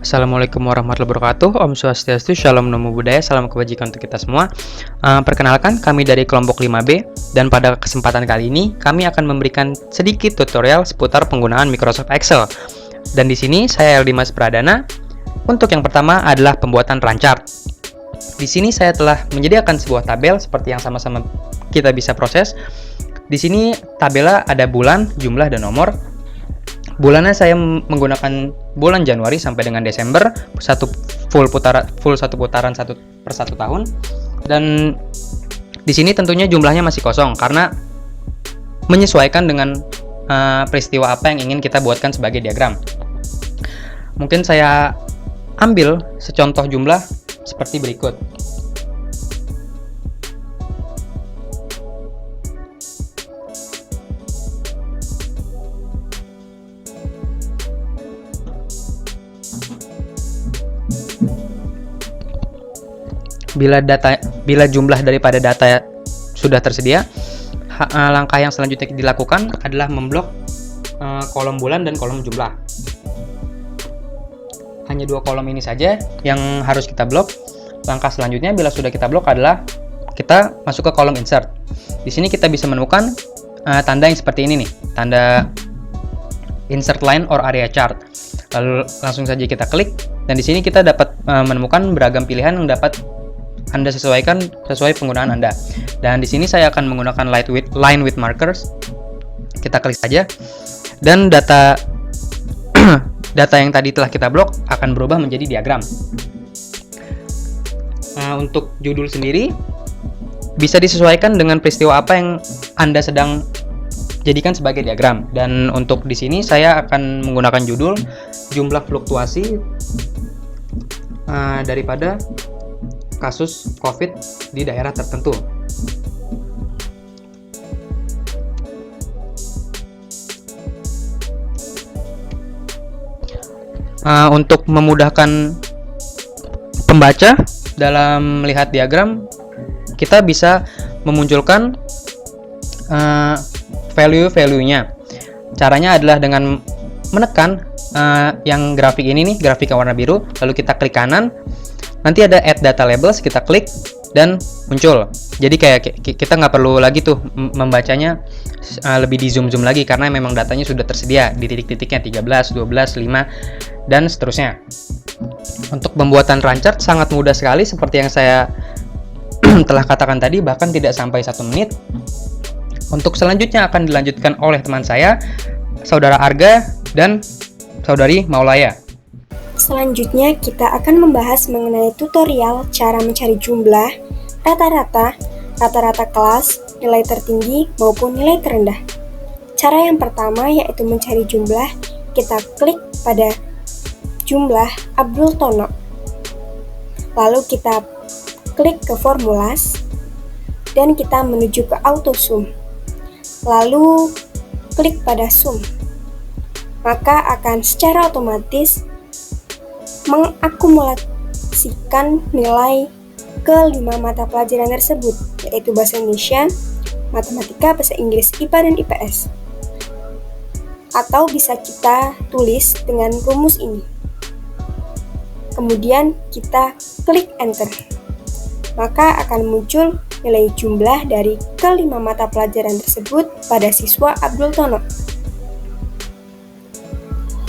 Assalamualaikum warahmatullahi wabarakatuh. Om Swastiastu, Shalom Namo Buddhaya, salam kebajikan untuk kita semua. Perkenalkan, kami dari kelompok 5B, dan pada kesempatan kali ini kami akan memberikan sedikit tutorial seputar penggunaan Microsoft Excel. Dan di sini saya Eldimas Pradana. Untuk yang pertama adalah pembuatan run chart. Di sini saya telah menyediakan sebuah tabel seperti yang sama-sama kita bisa proses. Di sini tabelnya ada bulan, jumlah, dan nomor. Bulannya saya menggunakan bulan Januari sampai dengan Desember, full satu putaran 1/1 tahun. Dan di sini tentunya jumlahnya masih kosong karena menyesuaikan dengan peristiwa apa yang ingin kita buatkan sebagai diagram. Mungkin saya ambil secontoh jumlah seperti berikut. Bila jumlah daripada data sudah tersedia, langkah yang selanjutnya dilakukan adalah memblok kolom bulan dan kolom jumlah. Hanya dua kolom ini saja yang harus kita blok. Langkah selanjutnya bila sudah kita blok adalah kita masuk ke kolom insert. Di sini kita bisa menemukan tanda yang seperti ini nih, tanda insert line or area chart. Lalu langsung saja kita klik, dan di sini kita dapat menemukan beragam pilihan yang dapat Anda sesuaikan sesuai penggunaan Anda. Dan di sini saya akan menggunakan line with markers. Kita klik saja, dan data data yang tadi telah kita blok akan berubah menjadi diagram. Untuk judul sendiri bisa disesuaikan dengan peristiwa apa yang Anda sedang jadikan sebagai diagram. Dan untuk di sini saya akan menggunakan judul jumlah fluktuasi daripada kasus COVID di daerah tertentu. Untuk memudahkan pembaca dalam melihat diagram, kita bisa memunculkan value-value-nya. Caranya adalah dengan menekan yang grafik ini nih, grafik yang warna biru, lalu kita klik kanan. Nanti ada add data labels, kita klik dan muncul. Jadi kayak kita nggak perlu lagi tuh membacanya lebih di zoom lagi karena memang datanya sudah tersedia di titik-titiknya 13, 12, 5 dan seterusnya. Untuk pembuatan run chart sangat mudah sekali seperti yang saya telah katakan tadi, bahkan tidak sampai 1 menit. Untuk selanjutnya akan dilanjutkan oleh teman saya, Saudara Arga dan Saudari Maulaya. Selanjutnya kita akan membahas mengenai tutorial cara mencari jumlah, rata-rata kelas, nilai tertinggi maupun nilai terendah. Cara yang pertama yaitu mencari jumlah, kita klik pada jumlah Abdul Tono. Lalu kita klik ke formulas dan kita menuju ke auto sum. Lalu klik pada sum. Maka akan secara otomatis mengakumulasikan nilai ke 5 mata pelajaran tersebut, yaitu Bahasa Indonesia, Matematika, Bahasa Inggris, IPA, dan IPS. Atau bisa kita tulis dengan rumus ini. Kemudian kita klik Enter. Maka akan muncul nilai jumlah dari ke-5 mata pelajaran tersebut pada siswa Abdul Tono.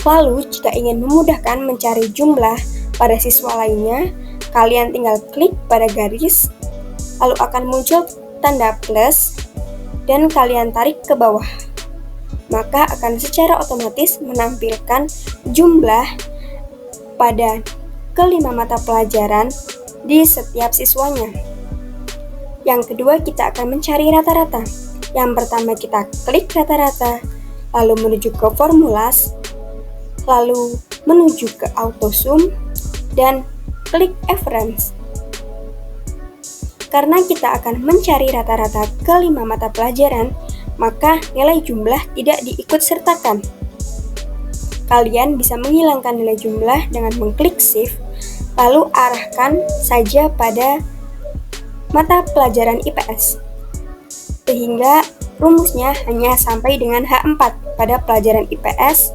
Lalu, jika ingin memudahkan mencari jumlah pada siswa lainnya, kalian tinggal klik pada garis, lalu akan muncul tanda plus, dan kalian tarik ke bawah. Maka akan secara otomatis menampilkan jumlah pada ke-5 mata pelajaran di setiap siswanya. Yang kedua, kita akan mencari rata-rata. Yang pertama kita klik rata-rata, lalu menuju ke formulas, lalu menuju ke auto sum dan klik Reference. Karena kita akan mencari rata-rata ke-5 mata pelajaran, maka nilai jumlah tidak diikut sertakan. Kalian bisa menghilangkan nilai jumlah dengan mengklik Shift, lalu arahkan saja pada mata pelajaran IPS. Sehingga rumusnya hanya sampai dengan H4 pada pelajaran IPS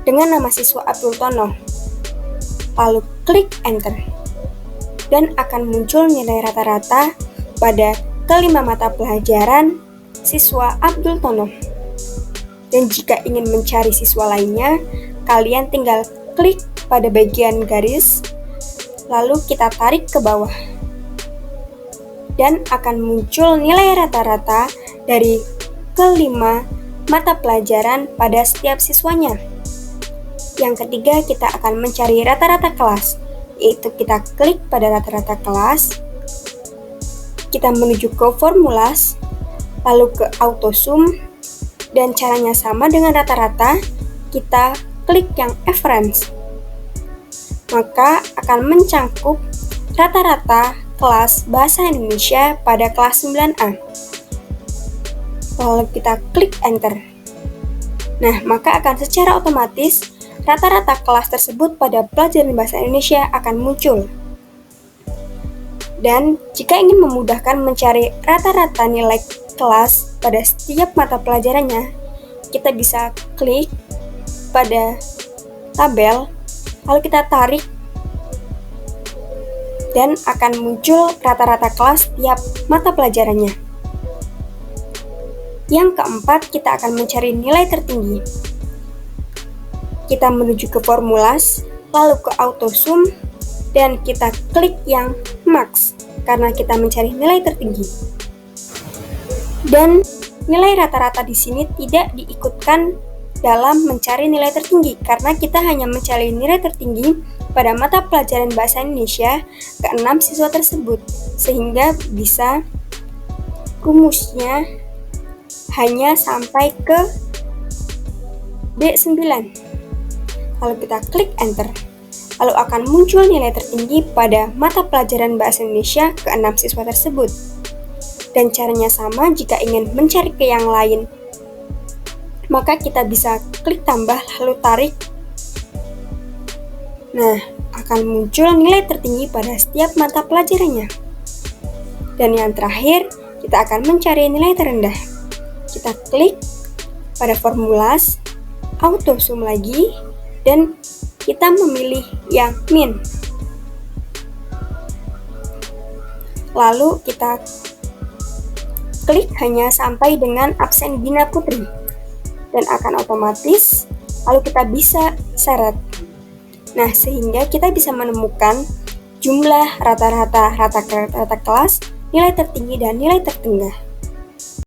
dengan nama siswa Abdul Tono. lalu klik enter. Dan akan muncul nilai rata-rata pada kelima mata pelajaran siswa Abdul Tonoh. Dan jika ingin mencari siswa lainnya, kalian tinggal klik pada bagian garis, lalu kita tarik ke bawah. Dan akan muncul nilai rata-rata dari kelima mata pelajaran pada setiap siswanya. Yang ketiga, kita akan mencari rata-rata kelas, yaitu kita klik pada rata-rata kelas, kita menuju ke formulas, lalu ke autosum, dan caranya sama dengan rata-rata, kita klik yang average. Maka akan mencangkup rata-rata kelas Bahasa Indonesia pada kelas 9A. Lalu kita klik enter. Nah, maka akan secara otomatis rata-rata kelas tersebut pada pelajaran Bahasa Indonesia akan muncul. Dan jika ingin memudahkan mencari rata-rata nilai kelas pada setiap mata pelajarannya, kita bisa klik pada tabel, lalu kita tarik, dan akan muncul rata-rata kelas tiap mata pelajarannya. Yang keempat, kita akan mencari nilai tertinggi. Kita menuju ke formulas, lalu ke autosum, dan kita klik yang max karena kita mencari nilai tertinggi. Dan nilai rata-rata di sini tidak diikutkan dalam mencari nilai tertinggi karena kita hanya mencari nilai tertinggi pada mata pelajaran Bahasa Indonesia ke-6 siswa tersebut, sehingga bisa rumusnya hanya sampai ke D9. Lalu kita klik enter. Lalu akan muncul nilai tertinggi pada mata pelajaran Bahasa Indonesia ke-6 siswa tersebut. Dan caranya sama jika ingin mencari ke yang lain. Maka kita bisa klik tambah lalu tarik. Nah, akan muncul nilai tertinggi pada setiap mata pelajarannya. Dan yang terakhir, kita akan mencari nilai terendah. Kita klik pada formulas, autosum lagi, dan kita memilih yang min. Lalu kita klik hanya sampai dengan absen Gina Putri. Dan akan otomatis, lalu kita bisa seret. Nah, sehingga kita bisa menemukan jumlah rata-rata kelas, nilai tertinggi dan nilai tertendah.